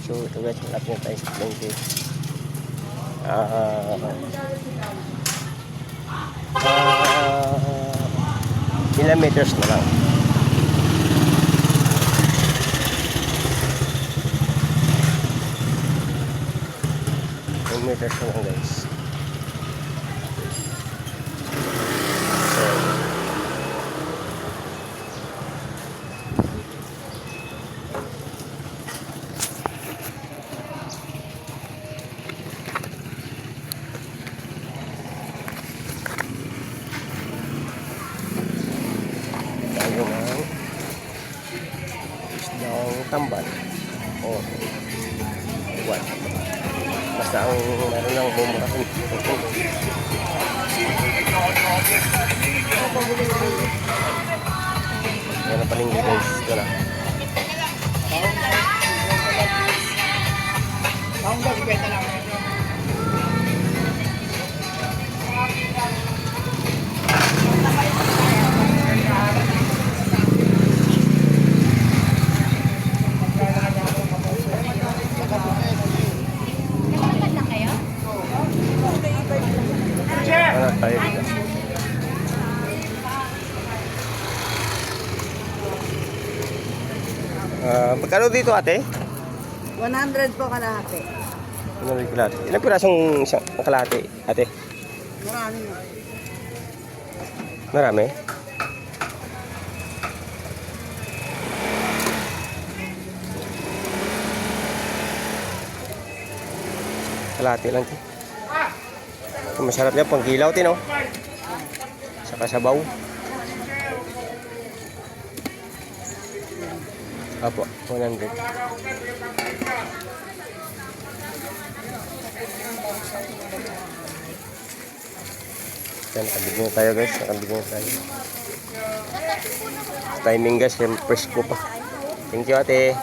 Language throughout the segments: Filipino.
So ito guys, malapit na tayo sa palengke. Ilang meters na lang. Ilang meters na lang guys. Tambal o what, basta ang meron lang bumurahin. Yan ang palengke guys, ito na. Tayo dito. Magkano dito ate? 100 po kalahati. 100 kalahati. Ilang pirasong isang kalahati ate? Marami na. Marami? Kalahati lang ito. Masarap niya pang gilaw tino. Saka sabaw. Apo, 100. Yan, nakabigyan na tayo guys. Nakabigyan na tayo. Timing guys, yung presko pa. Thank you ate.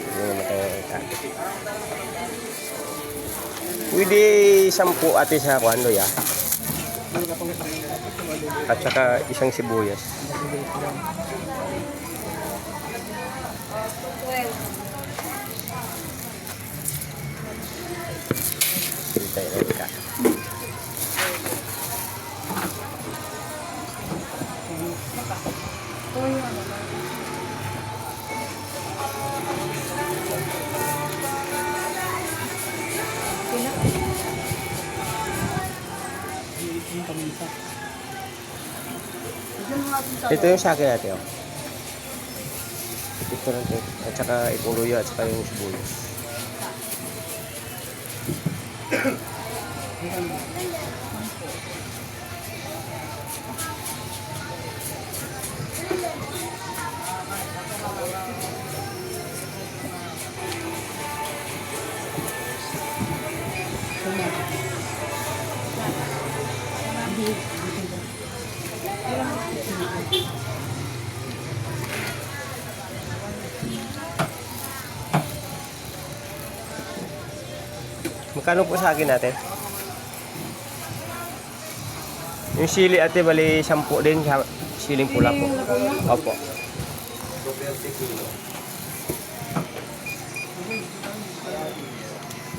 Hindi naman tayo ate. Pwede 10 ate sa kuando ya. At saka isang sibuyas. Sintay na ka. Ito yung sa akin natin. Ito lang ito. At saka itong luya at saka yung sibuyas. Magkano po sa akin natin? Yung sili ate bali 10 din, siling pula po. Opo.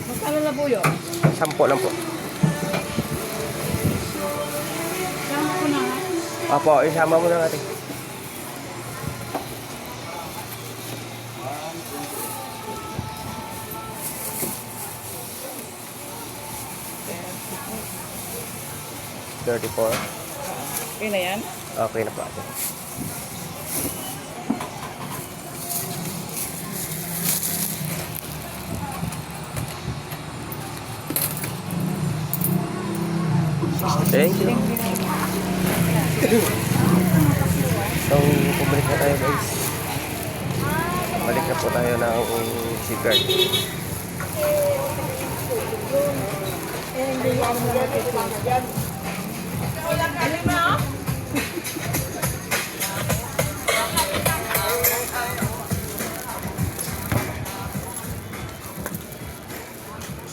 Magkano na po yun? 10 lang po. 10 na. Opo, isama mo na natin. $34. Okay na yan? Okay na po ate. Thank you. So, pabalik na tayo guys. Balik na po tayo ng secret.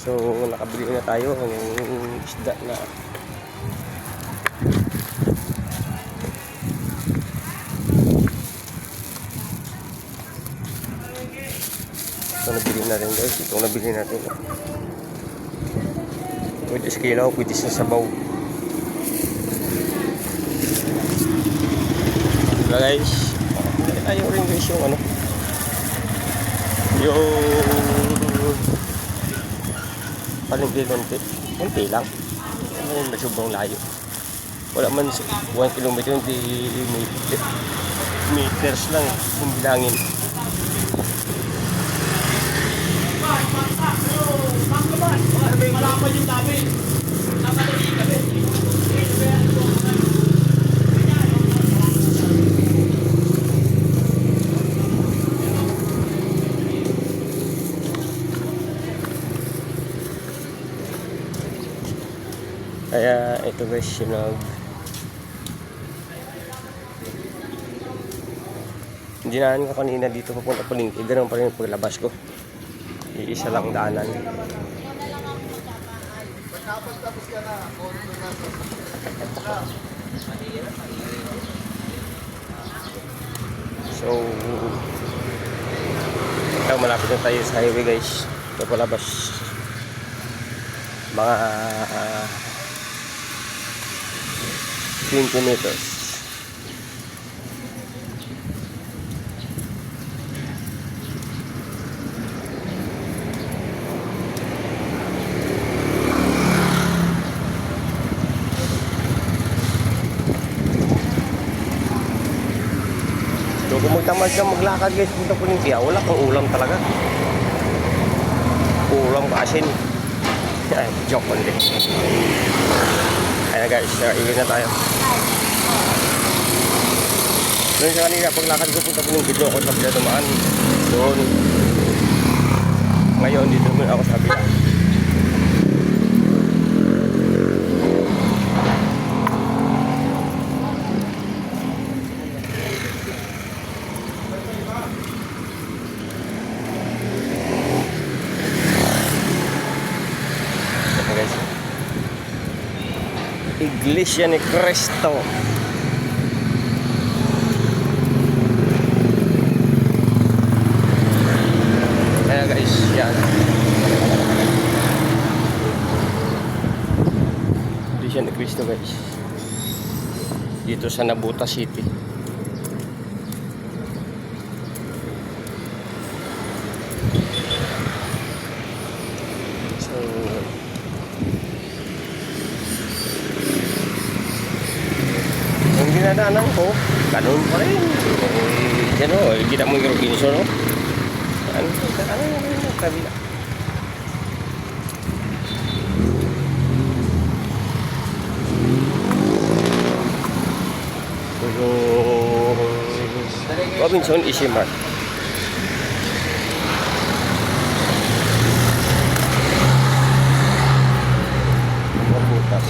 So, nakabili na tayo ng isda na Ito nabili na rin guys. Ito nabili natin. Pwede sa kilaw, pwede sa sabaw. Diba guys? Ayaw rin guys yung ano. Yung palengke-konti. Kunti lang. Ano yung sobrang layo. Wala man 1 kilometer, hindi meters lang kung bilangin. Kaya ito guys, dinaanan ko kanina dito papunta palengke. Ganun pa rin yung paglabas ko. Iisa lang daanan. So, malapit na tayo sa highway guys. Ito palabas. Mga 20 meters. So kung magtamad ka maglakad guys, punta po yung kaya wala kang ulam talaga. Ulam ka asin. Ay, joke ulit. Ayan guys, iwi na tayo. Doon sa kanina, paglakad ko punta po yung video ako sa bila dumaan. Doon. Ngayon, dito naman ako sa bila. Iglesia ni Cristo. Ayan guys, yan. Iglesia ni Cristo guys. Dito sa Nabuta City. So, yung dinadaanan ko, ganun pa rin. Yan o, kita mo yung Robinson o. Ano yung kabila. Robinson Easy Mart. Mabutas.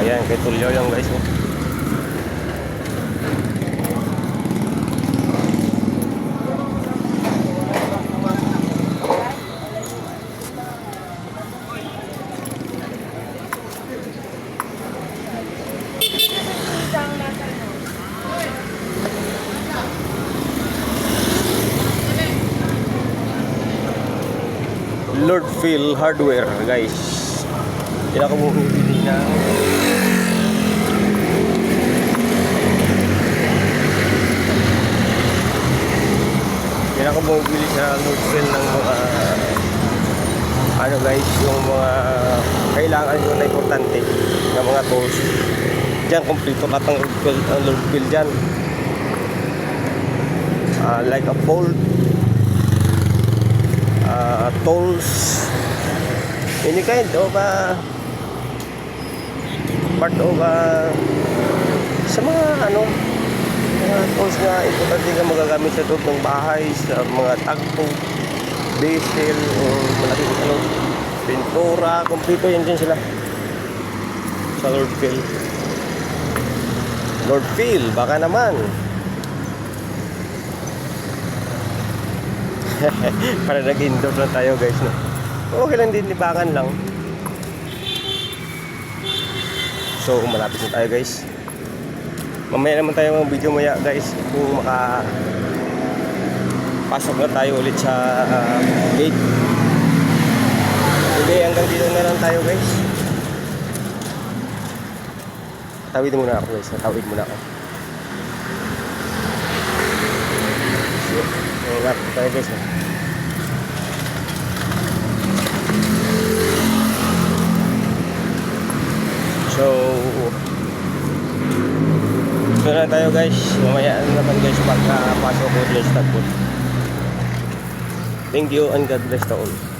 Ayan, kay Tulyo yung guys. Lord Phil Hardware guys. Kaya ako bumibili na. Yan ako bumibili sa Northfield ng mga ano guys, yung mga kailangan nyo na importante na mga tools. Diyan, kompleto lahat ng Northfield dyan. Like a bolt, tools, any kind of part of sa mga ano, mga tools na importante ka magagamit sa loob ng bahay, sa mga tagpo, basil, o malaking ano, pintura, kompleto yan dyan sila sa Northfield. Northfield, baka naman. Para nag-indoor na tayo guys, no? Okay lang din, libangan lang. So malapit na tayo guys. Mamaya naman tayo mag-video maya guys, kung pasok na tayo ulit sa gate. Okay, hanggang dito na lang tayo guys. Tawid muna ako guys, tawid muna ako. Malapit tayo guys, no? So ito na tayo guys. Mamaya naman guys pagkapasok ko ulit sa tagpo. Thank you and God bless to all.